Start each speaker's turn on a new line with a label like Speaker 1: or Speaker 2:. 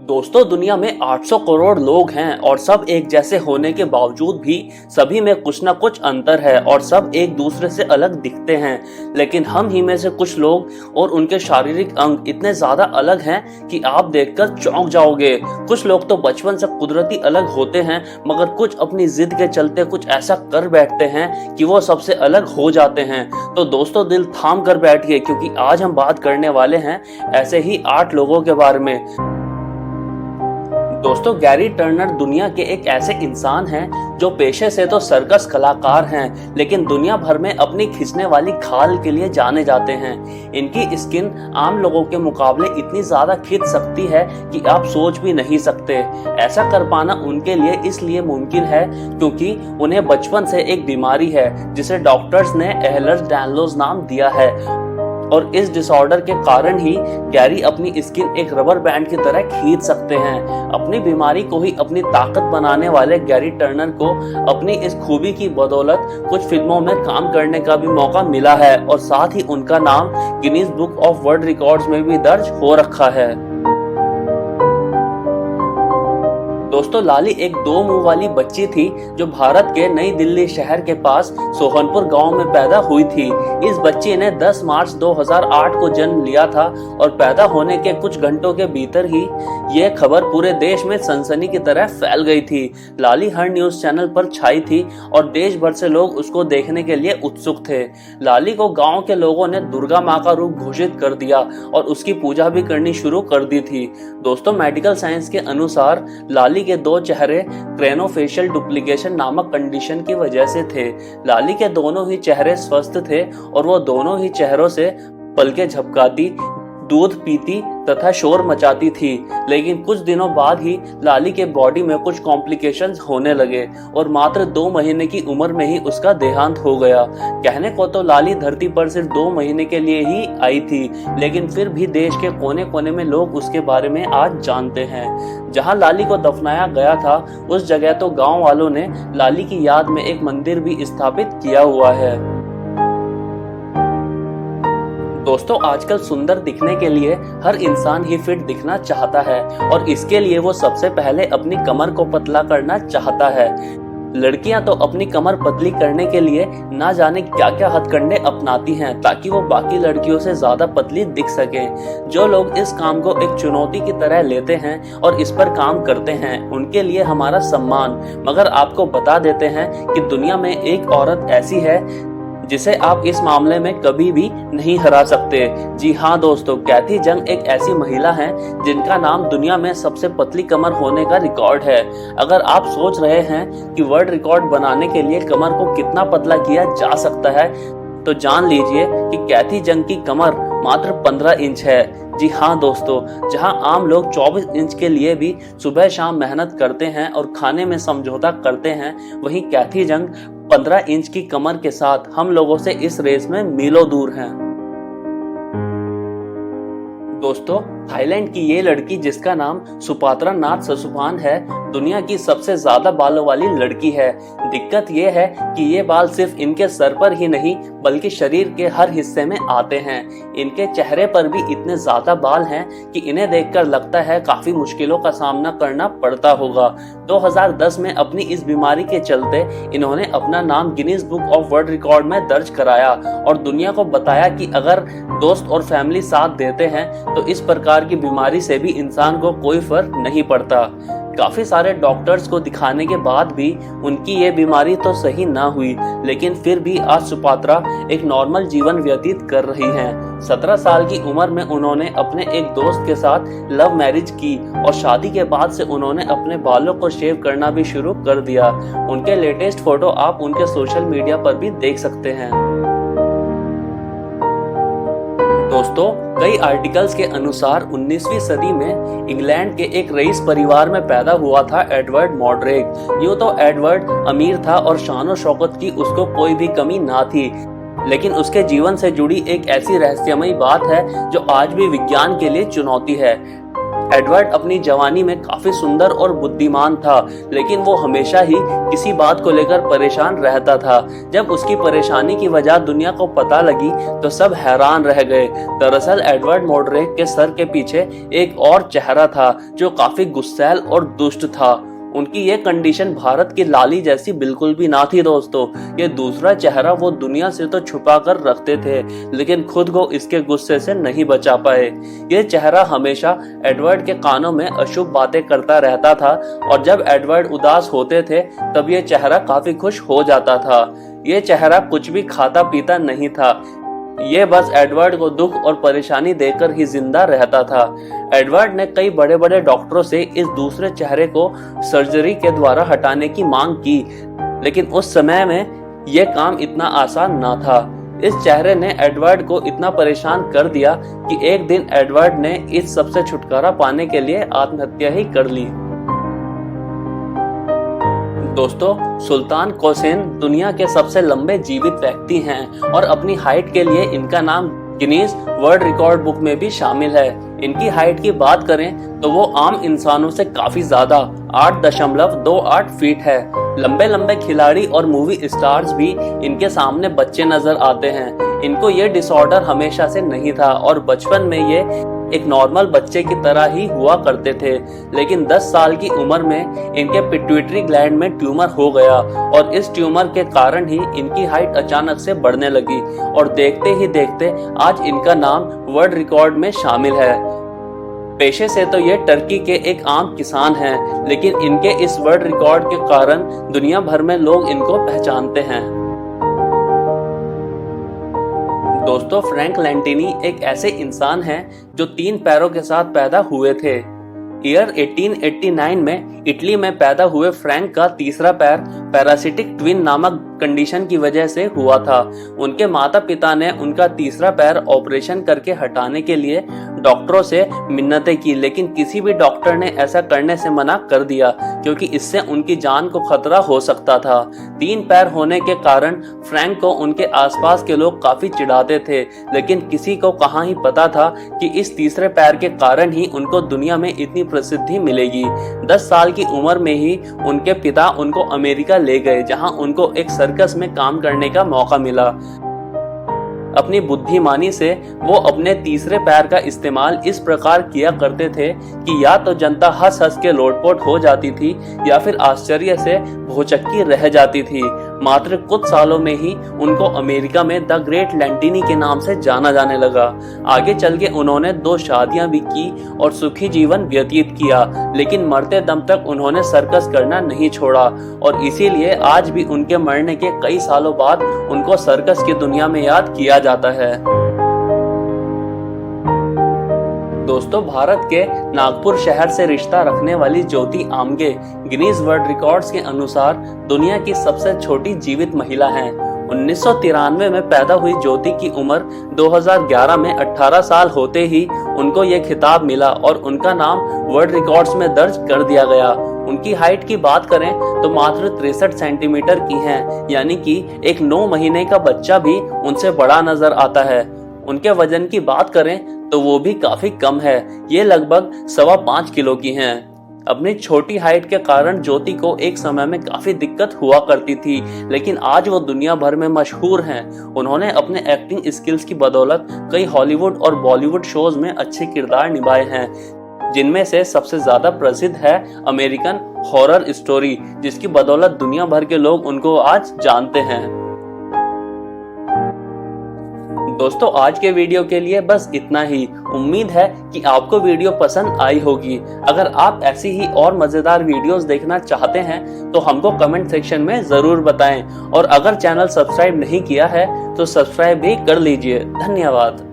Speaker 1: दोस्तों, दुनिया में 800 करोड़ लोग हैं और सब एक जैसे होने के बावजूद भी सभी में कुछ ना कुछ अंतर है और सब एक दूसरे से अलग दिखते हैं। लेकिन हम ही में से कुछ लोग और उनके शारीरिक अंग इतने ज्यादा अलग हैं कि आप देखकर चौंक जाओगे। कुछ लोग तो बचपन से कुदरती अलग होते हैं, मगर कुछ अपनी जिद के चलते कुछ ऐसा कर बैठते हैं कि वो सबसे अलग हो जाते हैं। तो दोस्तों, दिल थाम कर बैठिए, क्योंकि आज हम बात करने वाले हैं ऐसे ही 8 लोगों के बारे में। दोस्तों, गैरी टर्नर दुनिया के एक ऐसे इंसान हैं जो पेशे से तो सर्कस कलाकार हैं, लेकिन दुनिया भर में अपनी खींचने वाली खाल के लिए जाने जाते हैं। इनकी स्किन आम लोगों के मुकाबले इतनी ज्यादा खींच सकती है कि आप सोच भी नहीं सकते। ऐसा कर पाना उनके लिए इसलिए मुमकिन है क्योंकि उन्हें बचपन से एक बीमारी है जिसे डॉक्टर्स ने एहलर्स-डायनलोज नाम दिया है, और इस डिसऑर्डर के कारण ही गैरी अपनी स्किन एक रबर बैंड की तरह खींच सकते हैं। अपनी बीमारी को ही अपनी ताकत बनाने वाले गैरी टर्नर को अपनी इस खूबी की बदौलत कुछ फिल्मों में काम करने का भी मौका मिला है और साथ ही उनका नाम Guinness book of world records में भी दर्ज हो रखा है। दोस्तों, लाली एक 2 मुंह वाली बच्ची थी जो भारत के नई दिल्ली शहर के पास सोहनपुर गांव में पैदा हुई थी। इस बच्ची ने 10 मार्च 2008 को जन्म लिया था और पैदा होने के कुछ घंटों के भीतर ही ये खबर पूरे देश में सनसनी की तरह फैल गई थी। लाली हर न्यूज चैनल पर छाई थी और देश भर से लोग उसको देखने के लिए उत्सुक थे। लाली को गाँव के लोगों ने दुर्गा माँ का रूप घोषित कर दिया और उसकी पूजा भी करनी शुरू कर दी थी। दोस्तों, मेडिकल साइंस के अनुसार लाली के 2 चेहरे क्रेनोफेशियल डुप्लीकेशन नामक कंडीशन की वजह से थे। लाली के दोनों ही चेहरे स्वस्थ थे और वो दोनों ही चेहरों से पलकें झपकाती, दूध पीती तथा शोर मचाती थी। लेकिन कुछ दिनों बाद ही लाली के बॉडी में कुछ कॉम्प्लिकेशंस होने लगे और मात्र 2 महीने की उम्र में ही उसका देहांत हो गया। कहने को तो लाली धरती पर सिर्फ 2 महीने के लिए ही आई थी, लेकिन फिर भी देश के कोने कोने में लोग उसके बारे में आज जानते हैं। जहां लाली को दफनाया गया था उस जगह तो गाँव वालों ने लाली की याद में एक मंदिर भी स्थापित किया हुआ है। दोस्तों, आजकल सुंदर दिखने के लिए हर इंसान ही फिट दिखना चाहता है और इसके लिए वो सबसे पहले अपनी कमर को पतला करना चाहता है। लड़कियां तो अपनी कमर पतली करने के लिए ना जाने क्या क्या हथकंडे अपनाती हैं ताकि वो बाकी लड़कियों से ज्यादा पतली दिख सकें। जो लोग इस काम को एक चुनौती की तरह लेते हैं और इस पर काम करते हैं, उनके लिए हमारा सम्मान। मगर आपको बता देते हैं कि दुनिया में एक औरत ऐसी है जिसे आप इस मामले में कभी भी नहीं हरा सकते। जी हाँ दोस्तों, कैथी जंग एक ऐसी महिला है जिनका नाम दुनिया में सबसे पतली कमर होने का रिकॉर्ड है। अगर आप सोच रहे हैं कि वर्ल्ड रिकॉर्ड बनाने के लिए कमर को कितना पतला किया जा सकता है, तो जान लीजिए कि कैथी जंग की कमर मात्र 15 इंच है। जी हाँ दोस्तों, जहां आम लोग 24 इंच के लिए भी सुबह शाम मेहनत करते हैं और खाने में समझौता करते हैं, वहीं कैथी जंग 15 इंच की कमर के साथ हम लोगों से इस रेस में मीलों दूर हैं। दोस्तों, थाईलैंड की ये लड़की जिसका नाम सुपात्रा नाथ ससुभान है, दुनिया की सबसे ज्यादा बालों वाली लड़की है। दिक्कत ये है कि ये बाल सिर्फ इनके सर पर ही नहीं बल्कि शरीर के हर हिस्से में आते हैं। इनके चेहरे पर भी इतने ज्यादा बाल हैं कि इन्हें देखकर लगता है काफी मुश्किलों का सामना करना पड़ता होगा। 2010 में अपनी इस बीमारी के चलते इन्होंने अपना नाम Guinness book of world record में दर्ज कराया और दुनिया को बताया कि अगर दोस्त और फैमिली साथ देते हैं तो इस प्रकार की बीमारी से भी इंसान को कोई फर्क नहीं पड़ता। काफी सारे डॉक्टर्स को दिखाने के बाद भी उनकी ये बीमारी तो सही ना हुई, लेकिन फिर भी आज सुपात्रा एक नॉर्मल जीवन व्यतीत कर रही हैं। 17 साल की उम्र में उन्होंने अपने एक दोस्त के साथ लव मैरिज की और शादी के बाद से उन्होंने अपने बालों को शेव करना भी शुरू कर दिया। उनके लेटेस्ट फोटो आप उनके सोशल मीडिया पर भी देख सकते हैं। दोस्तों, कई आर्टिकल्स के अनुसार 19वीं सदी में इंग्लैंड के एक रईस परिवार में पैदा हुआ था एडवर्ड मॉडरेक। यूं तो एडवर्ड अमीर था और शान और शौकत की उसको कोई भी कमी ना थी, लेकिन उसके जीवन से जुड़ी एक ऐसी रहस्यमयी बात है जो आज भी विज्ञान के लिए चुनौती है। एडवर्ड अपनी जवानी में काफी सुंदर और बुद्धिमान था, लेकिन वो हमेशा ही किसी बात को लेकर परेशान रहता था। जब उसकी परेशानी की वजह दुनिया को पता लगी तो सब हैरान रह गए। दरअसल एडवर्ड मोडरेक के सर के पीछे एक और चेहरा था जो काफी गुस्सैल और दुष्ट था। उनकी ये कंडीशन भारत की लाली जैसी बिल्कुल भी ना थी दोस्तों। ये दूसरा चेहरा वो दुनिया से तो छुपा कर रखते थे, लेकिन खुद को इसके गुस्से से नहीं बचा पाए। ये चेहरा हमेशा एडवर्ड के कानों में अशुभ बातें करता रहता था, और जब एडवर्ड उदास होते थे तब ये चेहरा काफी खुश हो जाता था। ये चेहरा कुछ भी खाता पीता नहीं था, ये बस एडवर्ड को दुख और परेशानी देकर ही जिंदा रहता था। एडवर्ड ने कई बड़े बड़े डॉक्टरों से इस दूसरे चेहरे को सर्जरी के द्वारा हटाने की मांग की, लेकिन उस समय में यह काम इतना आसान ना था। इस चेहरे ने एडवर्ड को इतना परेशान कर दिया कि एक दिन एडवर्ड ने इस सब से छुटकारा पाने के लिए आत्महत्या ही कर ली। दोस्तों, सुल्तान कोसेन दुनिया के सबसे लंबे जीवित व्यक्ति हैं और अपनी हाइट के लिए इनका नाम गिनीज वर्ल्ड रिकॉर्ड बुक में भी शामिल है। इनकी हाइट की बात करें तो वो आम इंसानों से काफी ज्यादा 8.28 फीट है। लंबे लंबे खिलाड़ी और मूवी स्टार्स भी इनके सामने बच्चे नजर आते हैं। इनको ये डिसऑर्डर हमेशा से नहीं था और बचपन में ये एक नॉर्मल बच्चे की तरह ही हुआ करते थे, लेकिन 10 साल की उम्र में इनके पिट्यूटरी ग्लैंड में ट्यूमर हो गया और इस ट्यूमर के कारण ही इनकी हाइट अचानक से बढ़ने लगी और देखते ही देखते आज इनका नाम वर्ल्ड रिकॉर्ड में शामिल है। पेशे से तो ये टर्की के एक आम किसान हैं, लेकिन इनके इस वर्ल्ड रिकॉर्ड के कारण दुनिया भर में लोग इनको पहचानते हैं। दोस्तों, फ्रैंक लैंटिनी एक ऐसे इंसान हैं जो 3 पैरों के साथ पैदा हुए थे। ईयर 1889 में इटली में पैदा हुए फ्रैंक का तीसरा पैर पैरासिटिक ट्विन नामक कंडीशन की वजह से हुआ था। उनके माता पिता ने उनका तीसरा पैर ऑपरेशन करके हटाने के लिए डॉक्टरों से मिन्नतें की, लेकिन किसी भी डॉक्टर ने ऐसा करने से मना कर दिया क्योंकि इससे उनकी जान को खतरा हो सकता था। 3 पैर होने के कारण फ्रैंक को उनके आसपास के लोग काफी चिढ़ाते थे, लेकिन किसी को कहाँ ही पता था कि इस तीसरे पैर के कारण ही उनको दुनिया में इतनी प्रसिद्धि मिलेगी। 10 साल की उम्र में ही उनके पिता उनको अमेरिका ले गए, जहां उनको एक सर्कस में काम करने का मौका मिला। अपनी बुद्धिमानी से वो अपने तीसरे पैर का इस्तेमाल इस प्रकार किया करते थे कि या तो जनता हंस हंस के लोटपोट हो जाती थी या फिर आश्चर्य से भौचक्की रह जाती थी। मात्र कुछ सालों में ही उनको अमेरिका में द ग्रेट लैंटिनी के नाम से जाना जाने लगा। आगे चल के उन्होंने 2 शादियां भी की और सुखी जीवन व्यतीत किया, लेकिन मरते दम तक उन्होंने सर्कस करना नहीं छोड़ा और इसीलिए आज भी उनके मरने के कई सालों बाद उनको सर्कस की दुनिया में याद किया जाता है। दोस्तों, भारत के नागपुर शहर से रिश्ता रखने वाली ज्योति आमगे गिनीज वर्ल्ड रिकॉर्ड्स के अनुसार दुनिया की सबसे छोटी जीवित महिला हैं। 1993 में पैदा हुई ज्योति की उम्र 2011 में 18 साल होते ही उनको ये खिताब मिला और उनका नाम वर्ल्ड रिकॉर्ड्स में दर्ज कर दिया गया। उनकी हाइट की बात करें तो मात्र 63 सेंटीमीटर की है, यानी कि एक 9 महीने का बच्चा भी उनसे बड़ा नजर आता है। उनके वजन की बात करें तो वो भी काफी कम है, ये लगभग 5.25 किलो की हैं। अपनी छोटी हाइट के कारण ज्योति को एक समय में काफी दिक्कत हुआ करती थी, लेकिन आज वो दुनिया भर में मशहूर हैं। उन्होंने अपने एक्टिंग स्किल्स की बदौलत कई हॉलीवुड और बॉलीवुड शोज में अच्छे किरदार निभाए हैं, जिनमें से सबसे ज्यादा प्रसिद्ध है अमेरिकन हॉरर स्टोरी, जिसकी बदौलत दुनिया भर के लोग उनको आज जानते हैं। दोस्तों, आज के वीडियो के लिए बस इतना ही। उम्मीद है कि आपको वीडियो पसंद आई होगी। अगर आप ऐसी ही और मजेदार वीडियोस देखना चाहते हैं तो हमको कमेंट सेक्शन में जरूर बताएं और अगर चैनल सब्सक्राइब नहीं किया है तो सब्सक्राइब भी कर लीजिए। धन्यवाद।